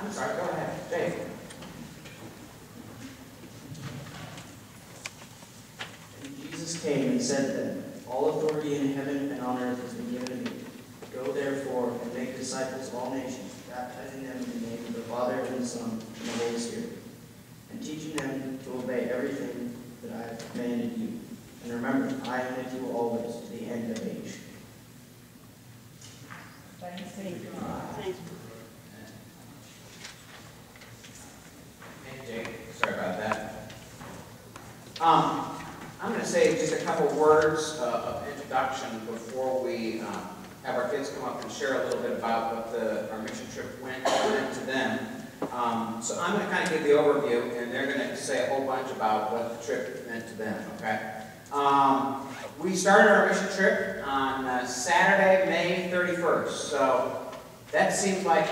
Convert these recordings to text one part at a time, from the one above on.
I'm sorry, go ahead. Dave. And Jesus came and said to them, all authority in heaven and on earth has been given to me. Go therefore and make disciples of all nations, baptizing them in the name of the Father and the Son and the Holy Spirit, and teaching them to obey everything that I have commanded you. And remember, I am with you always to the end of age. Thanks be to God. Hey, Jake. Sorry about that. I'm going to say just a couple words of introduction before we have our kids come up and share a little bit about what our mission trip meant to them. So I'm going to kind of give the overview, and they're going to say a whole bunch about what the trip meant to them, okay? We started our mission trip on Saturday, May 31st. So that seems like,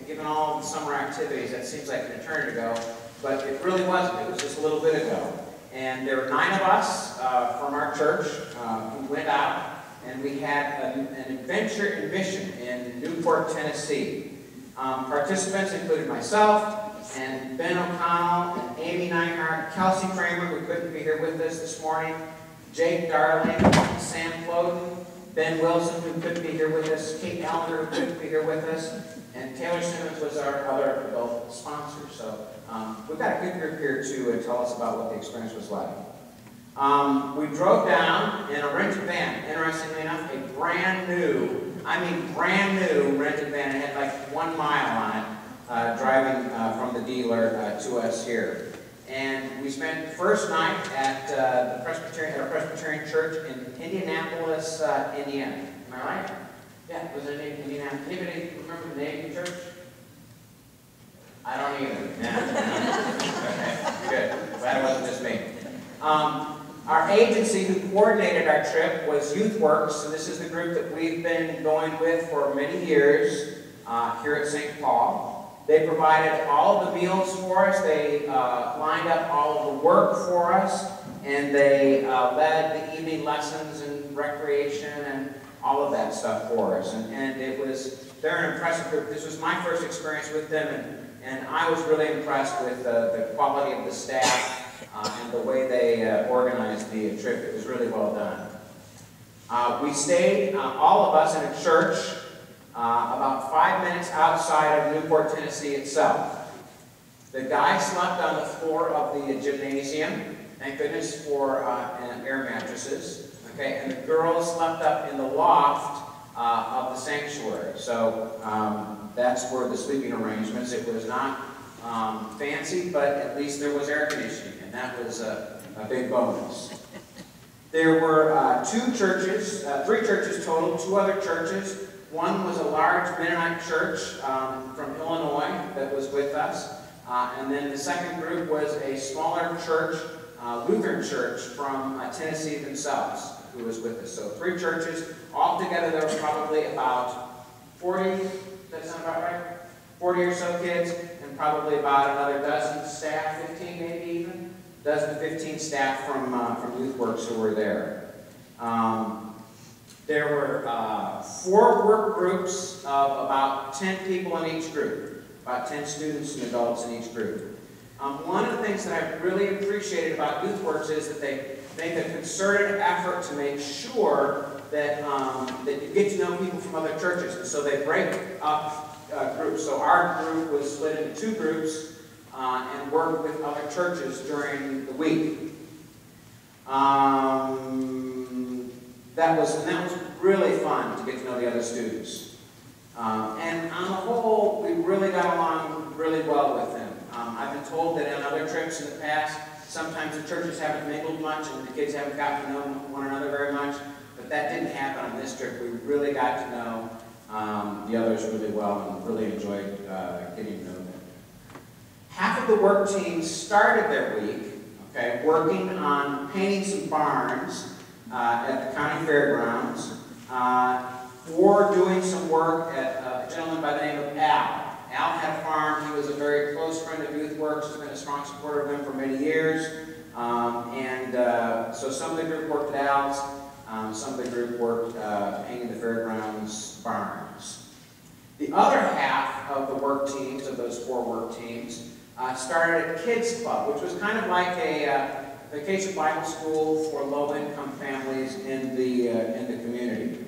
given all the summer activities, that seems like an eternity ago. But it really wasn't. It was just a little bit ago. And there were 9 of us from our church who went out, and we had an adventure and mission in Newport, Tennessee. Participants included myself, and Ben O'Connell, and Amy Neinhardt, Kelsey Kramer, who couldn't be here with us this morning, Jake Darling, Sam Floden, Ben Wilson, who couldn't be here with us, Kate Ellender, who couldn't be here with us, and Taylor Simmons was our other adult sponsor. So we've got a good group here to tell us about what the experience was like. We drove down in a rented van, interestingly enough, a brand new rented van. It had like 1 mile on it, driving from the dealer to us here. And we spent the first night at our Presbyterian church in Indianapolis, Indiana. Am I right? Yeah, was it in Indianapolis? Anybody remember the name of the church? I don't either. Okay, good. Glad it wasn't just me. Our agency who coordinated our trip was YouthWorks, and this is the group that we've been going with for many years here at St. Paul. They provided all of the meals for us. They lined up all of the work for us, and they led the evening lessons and recreation and all of that stuff for us. And they're an impressive group. This was my first experience with them, and I was really impressed with the quality of the staff and the way they organized the trip. It was really well done. We stayed, all of us, in a church about 5 minutes outside of Newport, Tennessee itself. The guys slept on the floor of the gymnasium, thank goodness for air mattresses, okay, and the girls slept up in the loft of the sanctuary. So that's where the sleeping arrangements. It was not fancy, but at least there was air conditioning, and that was a big bonus. There were 3 churches total, 2 other churches. One was a large Mennonite church from Illinois that was with us. And then the second group was a smaller church, Lutheran church from Tennessee themselves, who was with us. So 3 churches. Altogether, there were probably about 40, does that sound about right? 40 or so kids, and probably about another dozen staff, 15 maybe even. Dozen to 15 staff from YouthWorks who were there. There were 4 work groups of about 10 people in each group, about 10 students and adults in each group. One of the things that I really appreciated about YouthWorks is that they make a concerted effort to make sure that, that you get to know people from other churches. And so they break up groups. So our group was split into 2 groups and worked with other churches during the week. That was really fun to get to know the other students. And on the whole, we really got along really well with them. I've been told that on other trips in the past, sometimes the churches haven't mingled much and the kids haven't gotten to know one another very much, but that didn't happen on this trip. We really got to know the others really well and really enjoyed getting to know them. Half of the work team started their week, okay, working on painting some barns at the county fairgrounds, or doing some work at a gentleman by the name of Al. Al had a farm. He was a very close friend of YouthWorks. He's been a strong supporter of them for many years. So some of the group worked at Al's. Some of the group worked painting the fairgrounds barns. The other half of the work teams, of those those 4 work teams, started a kids club, which was kind of like a vacation Bible school for low-income families in the community.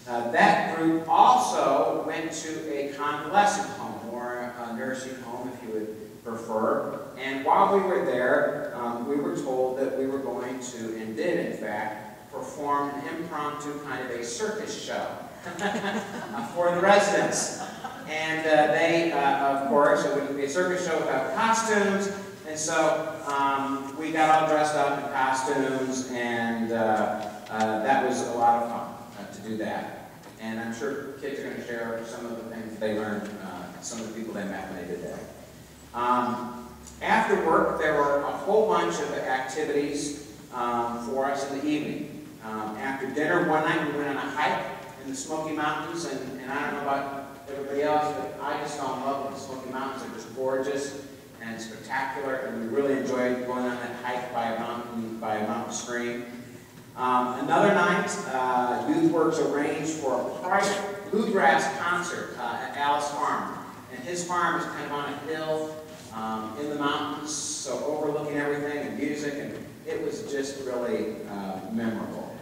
That group also went to a convalescent home, or a nursing home if you would prefer. And while we were there, we were told that we were going to, and did in fact, perform an impromptu kind of a circus show for the residents. And they, of course, it would be a circus show without costumes, and so we got all dressed up in costumes, and that was a lot of fun to do that. And I'm sure kids are going to share some of the things they learned, some of the people they met when they did that. After work, there were a whole bunch of activities for us in the evening. After dinner one night, we went on a hike in the Smoky Mountains, and I don't know about everybody else, but I just fell in love with the Smoky Mountains. They're just gorgeous and spectacular, and we really enjoyed going on that hike by a mountain stream. Another night, YouthWorks arranged for a private bluegrass concert at Alice Farm. And his farm is kind of on a hill in the mountains, so overlooking everything and music, and it was just really memorable.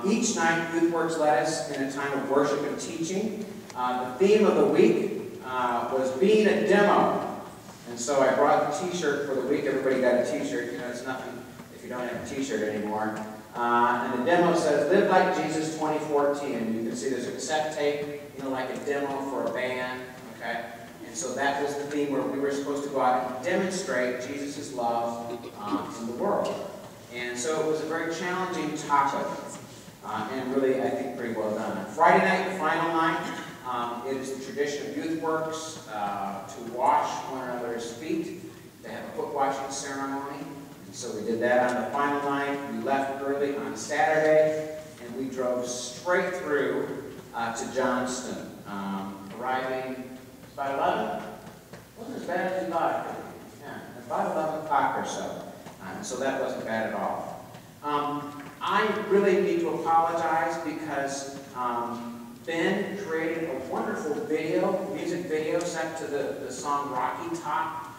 Each night, YouthWorks led us in a time of worship and teaching. The theme of the week was being a demo. And so I brought the t-shirt for the week. Everybody got a t-shirt. You know, it's nothing if you don't have a t-shirt anymore. And the demo says, Live Like Jesus 2014. And you can see there's a cassette tape, you know, like a demo for a band. Okay? And so that was the theme where we were supposed to go out and demonstrate Jesus' love in the world. And so it was a very challenging topic. And really, I think, pretty well done. Friday night, the final night, it is the tradition of YouthWorks to wash one another's feet. They have a foot washing ceremony. And so we did that on the final night. We left early on Saturday, and we drove straight through to Johnston, arriving about 11. It wasn't as bad as we thought it could be. Yeah, about 11 o'clock or so. So that wasn't bad at all. I really need to apologize because Ben created a wonderful video, music video set to the song Rocky Top.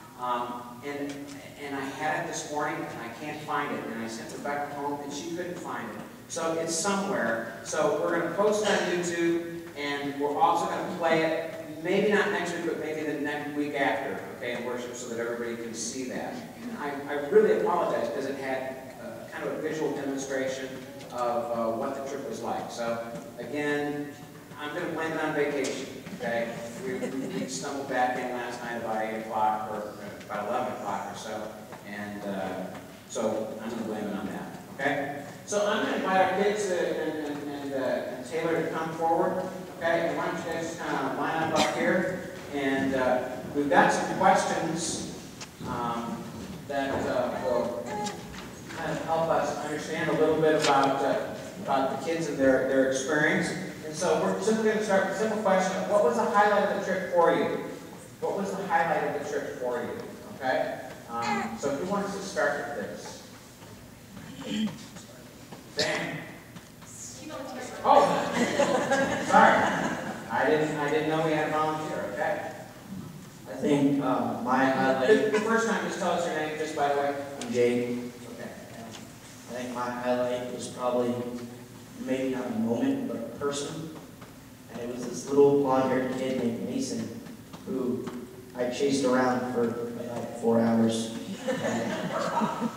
And I had it this morning and I can't find it. And I sent Rebecca home and she couldn't find it. So it's somewhere. So we're going to post it on YouTube, and we're also going to play it, maybe not next week, but maybe the next week after, okay, in worship, so that everybody can see that. And I really apologize because it had kind of a visual demonstration of what the trip was like. So again, I'm going to blame it on vacation, okay? We stumbled back in last night about 8 o'clock or about 11 o'clock or so, and so I'm going to blame it on that, okay? So I'm going to invite our kids and Taylor to come forward, okay? And why don't you guys just kind of line up here, and we've got some questions that will kind of help us understand a little bit about the kids and their experience. And so we're simply going to start with a simple question. What was the highlight of the trip for you? What was the highlight of the trip for you? Okay? So who wants to start with this? Sam? Oh! Sorry. I didn't know we had a volunteer, okay? I think my highlight... The first time, just tell us your name, just by the way. I'm Jake. Okay. I think my highlight was probably, maybe not a moment, but a person. And it was this little blonde-haired kid named Mason, who I chased around for about 4 hours.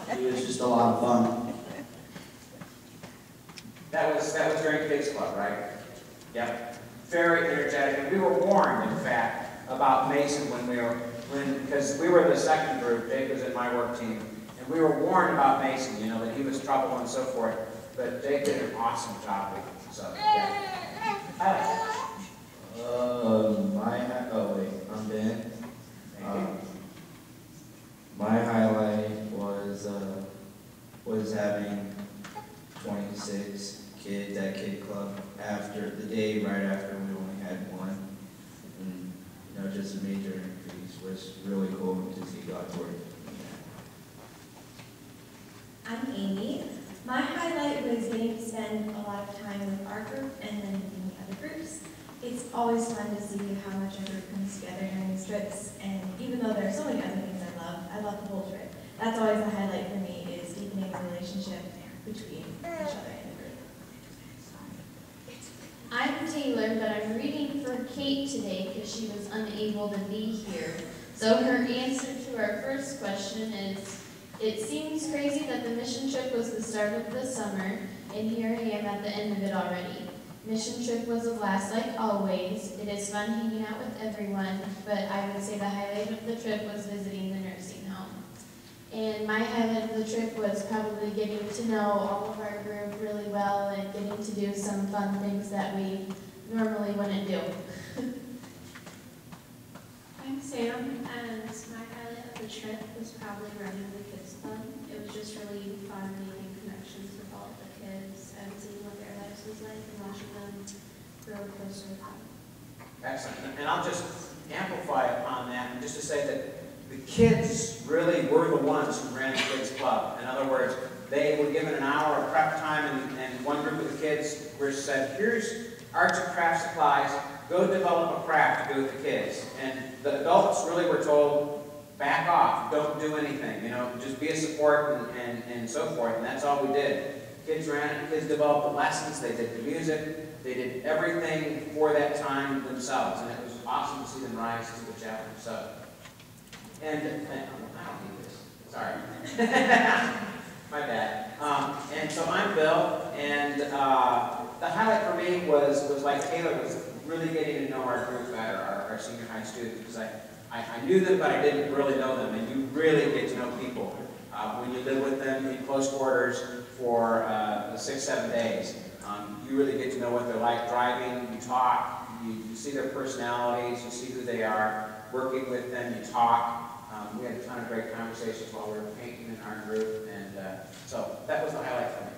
And it was just a lot of fun. That was during Kids Club, right? Yep. Very energetic. And we were warned, in fact, about Mason because we were the second group. Jake was in my work team. And we were warned about Mason, you know, that he was trouble and so forth. But Jake did an awesome job with him. So, yeah. I'm Ben. My highlight was having 26 kids at Kid Club after the day right after we only had one, and you know, just a major increase. Was really cool to see God's work. I'm Amy. My highlight was getting to spend a lot of time with our group and then with other groups. It's always fun to see how much a group comes together and trips, and even though there are so many other things I love the whole trip. That's always a highlight for me, is deepening the relationship between each other and the group. I'm Taylor, but I'm reading for Kate today because she was unable to be here. So her answer to our first question is, it seems crazy that the mission trip was the start of the summer, and here I am at the end of it already. Mission trip was a blast like always. It is fun hanging out with everyone, but I would say the highlight of the trip was visiting the nursing home. And my highlight of the trip was probably getting to know all of our group really well and getting to do some fun things that we normally wouldn't do. I'm Sam, and my highlight of the trip was probably running the kids club. It was just really fun making connections with all of the kids and seeing what their lives was like and watching them grow closer with them. Excellent. And I'll just amplify upon that, and just to say that the kids really were the ones who ran the kids club. In other words, they were given an hour of prep time, and one group of the kids were said, here's arts and craft supplies, go develop a craft to do with the kids. And the adults really were told, back off, don't do anything, just be a support and so forth, and that's all we did. Kids ran it, kids developed the lessons, they did the music, they did everything for that time themselves, and it was awesome to see them rise to the challenge. So. And I don't need this. Sorry. My bad. And so I'm Bill, and the highlight for me was like Taylor, was really getting to know our group better, our senior high students, because I knew them, but I didn't really know them. And you really get to know people when you live with them in close quarters for 6-7 days. You really get to know what they're like driving. You talk. You see their personalities. You see who they are. Working with them, you talk. We had a ton of great conversations while we were painting in our group, and so that was the highlight for me.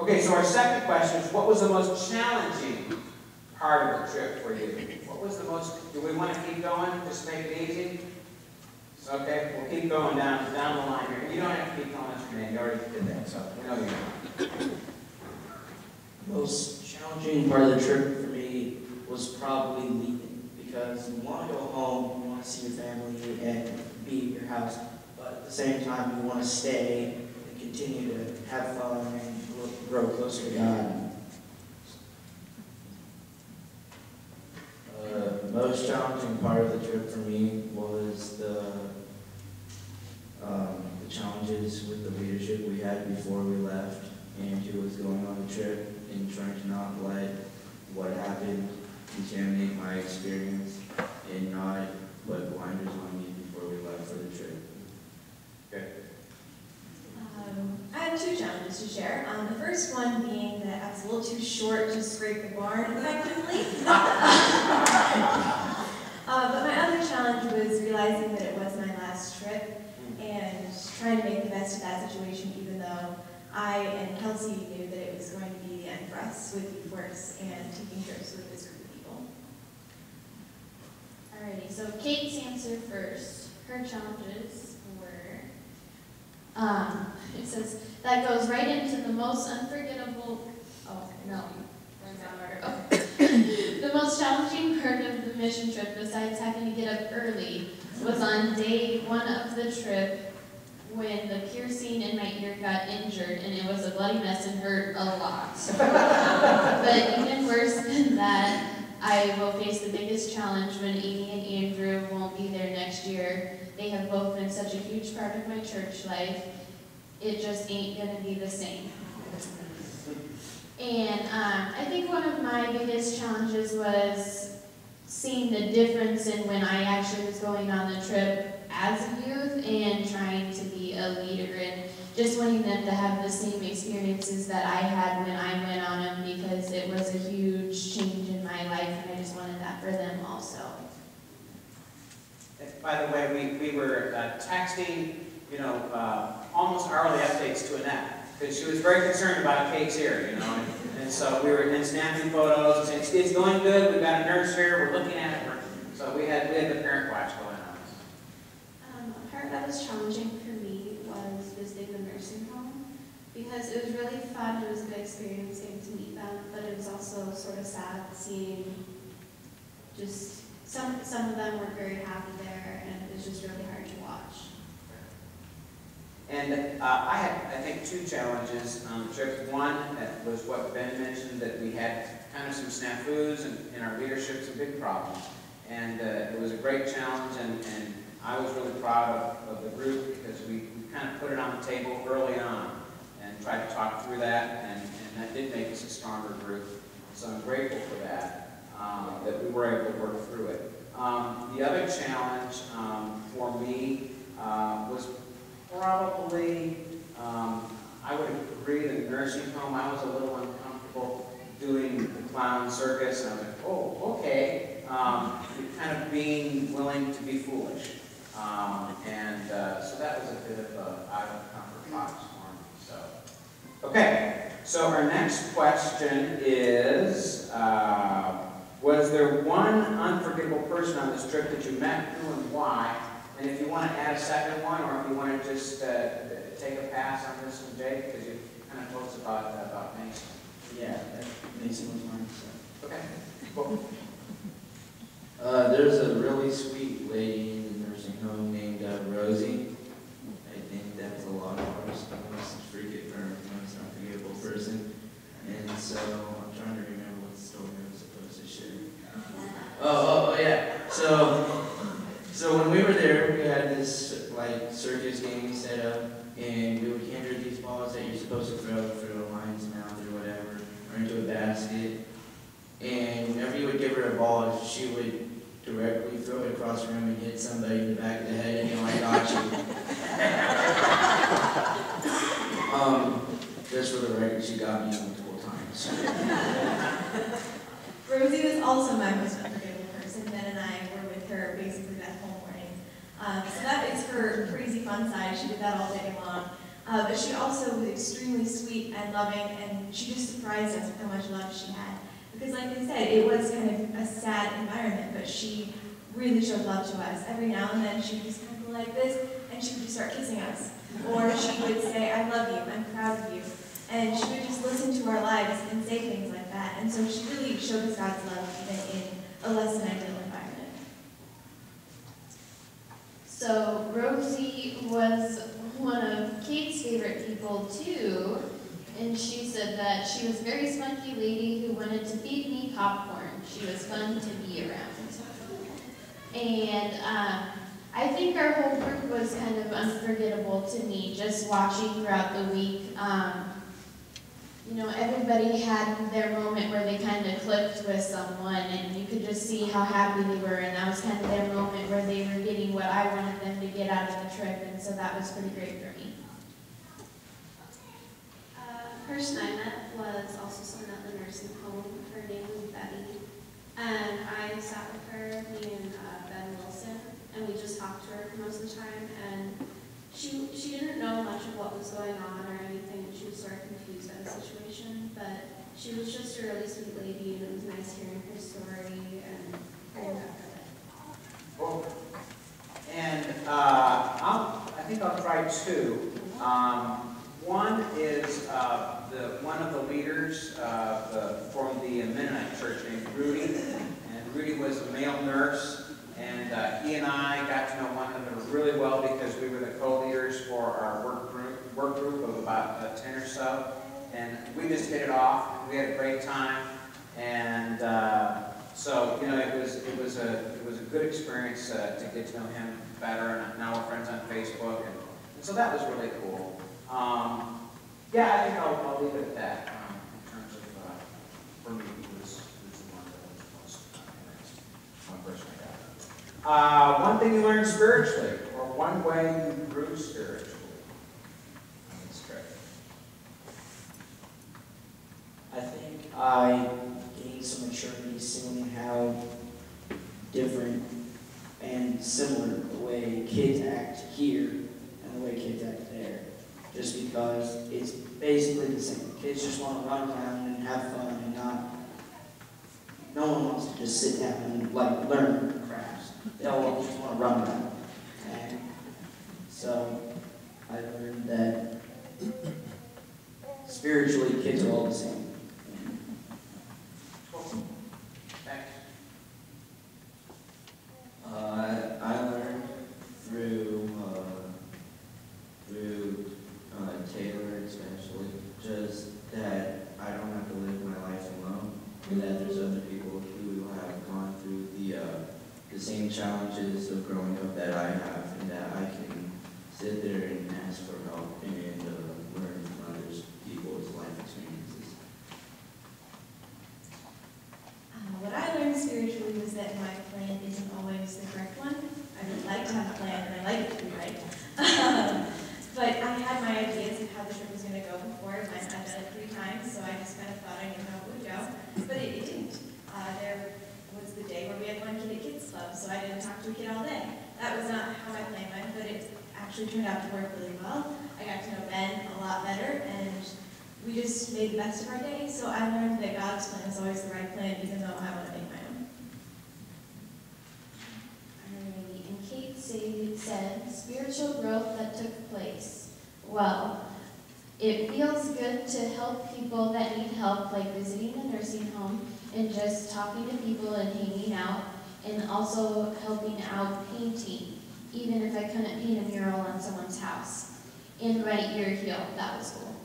Okay, so our second question is, what was the most challenging part of the trip for you? What was the most, do we want to keep going, just make it easy? So, okay, we'll keep going down the line here. You don't have to keep going, that's your name, you already did that, so we know you. Most challenging part of the trip for me was probably leaving, because you want to go home, you want to see your family and be at your house, but at the same time you want to stay and continue to have fun and grow closer to God. The most challenging part of the trip for me was the challenges with the leadership we had before we left, and who was going on the trip, and trying to not let what happened contaminate my experience and not put blinders on me before we left for the trip. Good. I have two challenges to share. The first one being that I was a little too short to scrape the barn effectively. But my other challenge was realizing that it was my last trip and trying to make the best of that situation, even though I and Kelsey knew that it was going to be the end for us with Youth Works and taking trips with this group of people. Alrighty, so Kate's answer first. Her challenges were, it says, that goes right into the most unforgettable, oh, no, where's that order? Oh. The most challenging part of the mission trip, besides having to get up early, was on day 1 of the trip when the piercing in my ear got injured, and it was a bloody mess and hurt a lot. But even worse than that, I will face the biggest challenge when Amy and Andrew won't be there next year. They have both been such a huge part of my church life. It just ain't gonna be the same. And I think one of my biggest challenges was seeing the difference in when I actually was going on the trip as a youth and trying to be a leader, and just wanting them to have the same experiences that I had when I went on them, because it was a huge change in my life, and I just wanted that for them also. By the way, we were texting, almost hourly updates to Annette, because she was very concerned about Kate's ear, and so we were snapping photos and saying, it's going good, we've got a nurse here, we're looking at it. So we had the parent watch going on. A part that was challenging for me was visiting the nursing home, because it was really fun. It was a good experience getting to meet them, but it was also sort of sad seeing just some of them were very happy there, and it was just really hard to watch. And I had, I think, two challenges on the trip. One was what Ben mentioned, that we had kind of some snafus and our leadership, some big problems. And it was a great challenge, and I was really proud of the group because we kind of put it on the table early on and tried to talk through that, and that did make us a stronger group. So I'm grateful for that, that we were able to work through it. The other challenge for me was probably, I would agree, the nursing home. I was a little uncomfortable doing the clown circus, and I was like, oh, okay. Kind of being willing to be foolish. So that was a bit of a out of comfort box for me. So, okay. So our next question is, was there one unforgettable person on this trip that you met, who and why? And if you want to add a second one, or if you want to just take a pass on this one, Jake, because you kind of told us about Mason. Yeah, Mason was mine, so. Okay, cool. There's a really sweet lady in the nursing home named Rosie. I think that's a lot of ours. Most unforgettable person. And so I'm trying to remember what story I was supposed to share. Oh yeah. So when we were there, we had this like circus game set up, and we would hand her these balls that you're supposed to throw through a lion's mouth or whatever, or into a basket. And whenever you would give her a ball, she would directly throw it across the room and hit somebody in the back of the head, and I got you. Just for the record, she got me multiple times. Rosie was also my most unforgettable person. Ben and I were with her basically that whole morning. So that is her crazy fun side. She did that all day long. But she also was extremely sweet and loving, and she just surprised us with how much love she had. Because like I said, it was kind of a sad environment, but she really showed love to us. Every now and then she would just kind of go like this, and she would just start kissing us. Or she would say, I love you, I'm proud of you. And she would just listen to our lives and say things like that. And so she really showed us God's love even in a less than ideal environment. So Rosie was one of Kate's favorite people too, and she said that she was a very spunky lady who wanted to feed me popcorn. She was fun to be around. And I think our whole group was kind of unforgettable to me, just watching throughout the week. You know, everybody had their moment where they kind of clicked with someone, and you could just see how happy they were, and that was kind of their moment where they were getting what I wanted them to get out of the trip, and so that was pretty great for me. Person I met was also someone at the nursing home. Her name was Betty. And I sat with her, me and Ben Wilson, and we just talked to her for most of the time. And she didn't know much of what was going on or anything, and she was sort of confused by the situation. But she was just a really sweet lady, and it was nice hearing her story and hearing about her life. Cool. And I think I'll try two. One is one of the leaders from the Mennonite church named Rudy. And Rudy was a male nurse, and he and I got to know one another really well because we were the co-leaders for our work group of about 10 or so. And we just hit it off. We had a great time. And so, you know, it was a good experience to get to know him better. And now we're friends on Facebook. And so that was really cool. Yeah, I think I'll leave it at that in terms of, for me, who's the one that was most nice. One person I got. One thing you learned spiritually, or one way you grew spiritually on this trip. I think I gained some maturity seeing how different and similar the way kids act here and the way kids act there. Just because it's basically the same. Kids just want to run around and have fun and no one wants to just sit down and like learn crafts. They all just want to run around. And so I learned that spiritually kids are all the same. Thanks. the same challenges of growing up that I have, and that I can sit there and ask for help and learn from others people's life experiences. What I learned spiritually was that my plan isn't always the correct one. I would like to have a plan, and I like it to be right. But I had my ideas of how the trip was going to go before. I've done it 3 times, so I just kind of thought I knew how it would go. But it didn't. There was the day where we had one kid at Kids Club, so I didn't talk to a kid all day. That was not how my plan went, but it actually turned out to work really well. I got to know Ben a lot better, and we just made the best of our day. So I learned that God's plan is always the right plan, even though I want to make my own. Alrighty, and Kate said, spiritual growth that took place. Well, it feels good to help people that need help, like visiting a nursing home and just talking to people and hanging out, and also helping out painting, even if I couldn't paint a mural on someone's house. And write your heel, that was cool.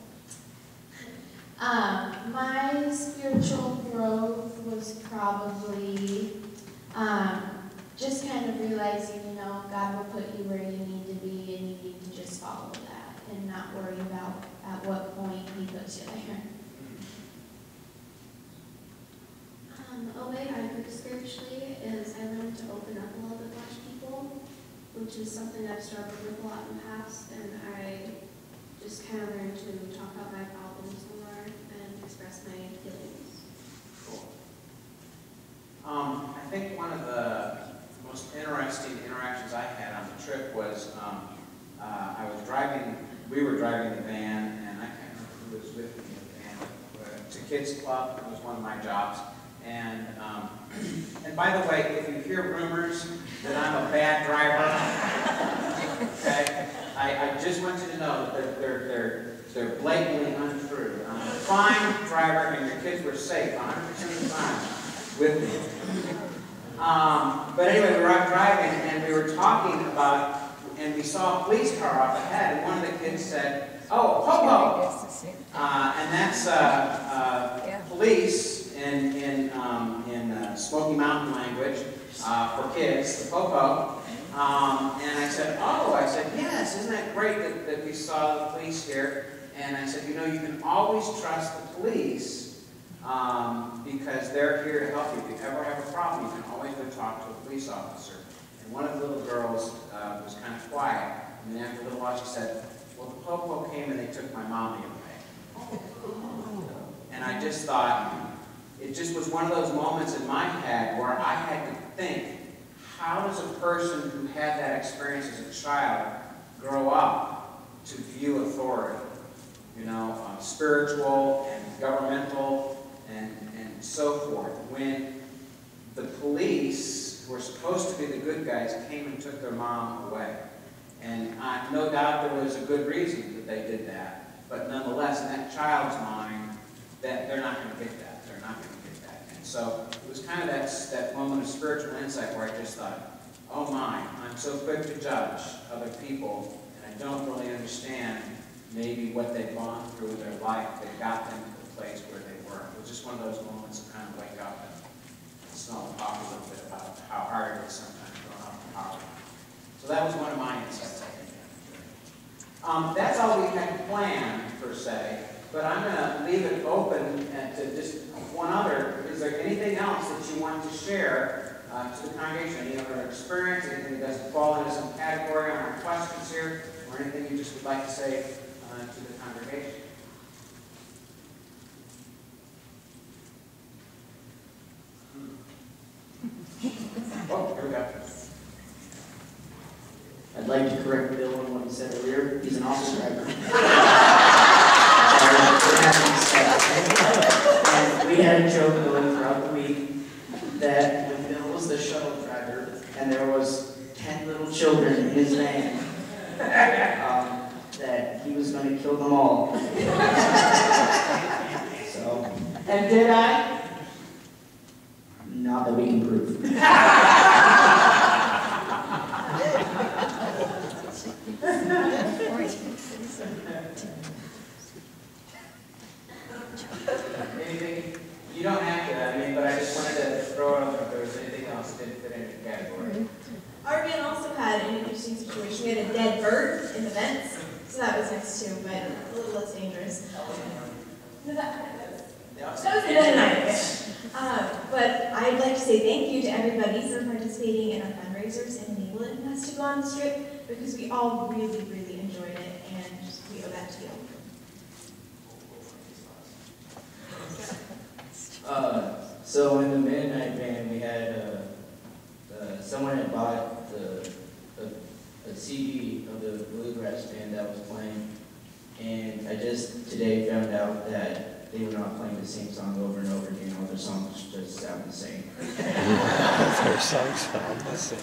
My spiritual growth was probably just kind of realizing, God will put you where you need to be, and you need to just follow that and not worry about at what point He puts you there. A way I grew spiritually is I learned to open up a little bit more to people, which is something I've struggled with a lot in the past, and I just kind of learned to talk about my problems more and express my feelings. Cool. I think one of the most interesting interactions I had on the trip was we were driving the van, and I can't remember who was with me in the van, to Kids Club. It was one of my jobs. And by the way, if you hear rumors that I'm a bad driver, okay, I just want you to know that they're blatantly untrue. I'm a fine driver, and your kids were safe 100% of the time with me. But anyway, we were out driving, and we were talking about, and we saw a police car up ahead, and one of the kids said, "Oh, Popo!" And that's police in Smoky Mountain language for kids, the Popo. And I said, "Oh," I said, "yes, isn't that great that we saw the police here?" And I said, "You can always trust the police because they're here to help you. If you ever have a problem, you can always go talk to a police officer." And one of the little girls was kind of quiet, and then after a little while she said, "Well, the Popo came and they took my mommy away." And I just thought, it just was one of those moments in my head where I had to think, how does a person who had that experience as a child grow up to view authority? Spiritual and governmental and so forth. When the police, who were supposed to be the good guys, came and took their mom away. And no doubt there was a good reason that they did that. But nonetheless, in that child's mind, that they're not going to get that. They're not going to get that. And so it was kind of that moment of spiritual insight where I just thought, oh my, I'm so quick to judge other people, and I don't really understand maybe what they've gone through in their life that got them to the place where they were. It was just one of those moments of kind of wake up and smell the coffee a little bit about how hard it is sometimes growing up in poverty. So that was one of my insights, I think. That's all we had planned, per se, but I'm going to leave it open to just one other. Is there anything else that you want to share to the congregation? Any other experience, anything that doesn't fall into some category on our questions here, or anything you just would like to say to the congregation? Oh, here we go. I'd like to correct Bill on what he said earlier. He's an office driver. And we had a joke going throughout the week that when Bill was the shuttle driver and there was 10 little children in his van, that he was going to kill them all. So, and did I? Not that we can prove. Anything? You don't have to, but I just wanted to throw it out if there was anything else that didn't fit into the category. Our van also had an interesting situation. We had a dead bird in the vents, so that was nice too, but a little less dangerous. No, that was another night. But I'd like to say thank you to everybody for participating in our fundraisers and enabling us to go on this trip, because we all really, really enjoyed it, and we owe that to you. So in the midnight band, we had someone had bought a CD of the bluegrass band that was playing, and I just today found out that they were not playing the same song over and over again. All their songs just sound the same. Their songs sound the same.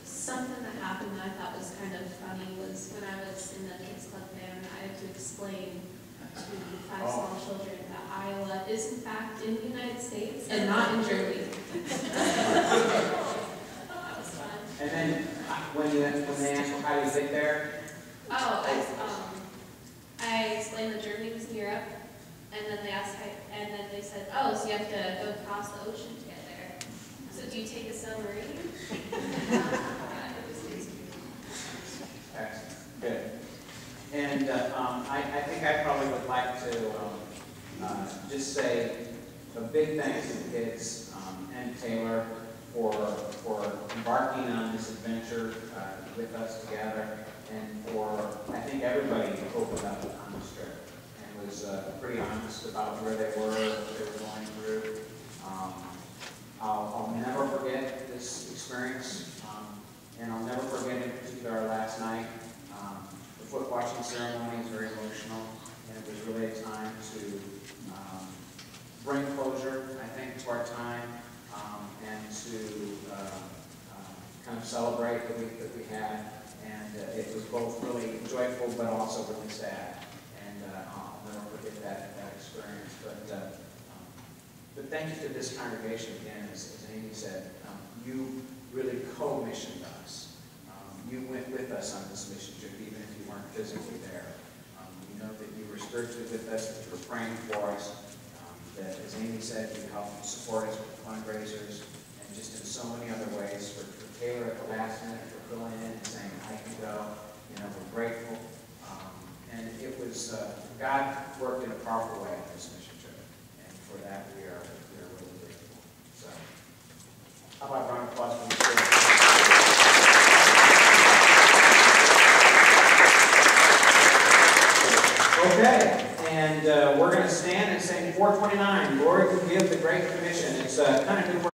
Something that happened that I thought was kind of funny was when I was in the kids club band, I had to explain to 5 small children that Iowa is in fact in the United States and not in Germany. That was fun. And then when they asked, well, how do you get there? I explained that Germany was in Europe, and then they said, oh, so you have to go across the ocean to get there. So do you take a submarine? Excellent, good. And I think I probably would like to just say a big thanks to the kids and Taylor for embarking on this adventure with us together, and for, I think, everybody who opened up on this trip and was pretty honest about where they were, what they were going through. I'll never forget this experience, and I'll never forget in particular our last night. The foot washing ceremony is very emotional, and it was really a time to bring closure, I think, to our time, and to kind of celebrate the week that we had. And it was both really joyful, but also really sad. And I'll never forget that experience. But thank you to this congregation again, as Amy said. You really co-missioned us. You went with us on this mission trip, even if you weren't physically there. We know that you were spiritually with us, that you were praying for us, that, as Amy said, you helped support us with fundraisers, and just in so many other ways. For Taylor at the last minute for filling in and saying, I can go. We're grateful. And it was, God worked in a powerful way on this mission trip. And for that, we are really grateful. So, how about a round of applause for the spirit? Okay, and we're going to stand and sing 429, Lord, who give the Great Commission. It's kind of Newport.